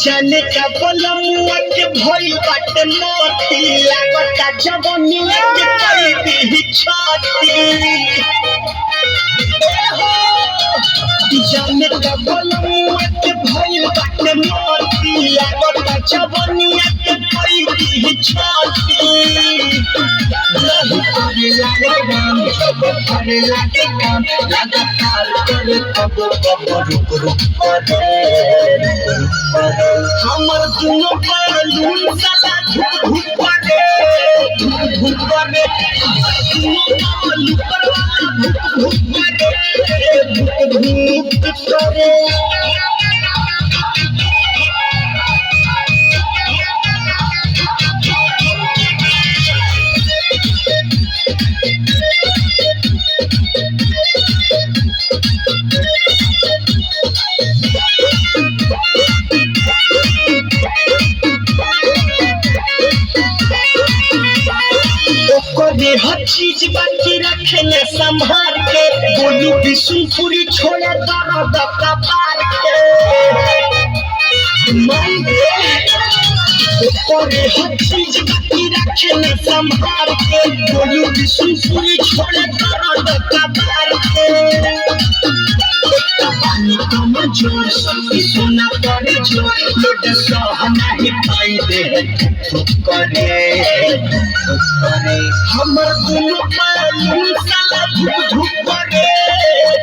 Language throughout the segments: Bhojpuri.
जाने का बोलमुआ के भइल बाटे मोती लागता जवनिया के कई दी छाती जाने का बोलमुआ के भइल बाटे मोती लागता जवनिया के कई दी छाती नहीं करे लागे काम सब करे लागे काम लगातार करे कब रुक रुक करे हमर दुनो बालून साला धुक करे धुक करे दुनो बालू परवाला धुक करे हर चीज बाकी रखले संभाल के बोलू बिशुनपुरी छोड़े दर्द कपार के हर चीज बाकी रखले संभाल के बोलू बिशुनपुरी छोड़े दर्द कपार के कम जोर सबकी सोना पड़े जोर लोट सह नहीं पाई दे करे हमर दुनो बालून साला धुक करे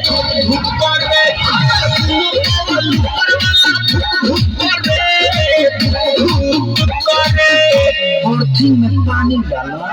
धुक करे दुनो बालू परवाला धुक करे धुक करे और में पानी डाला।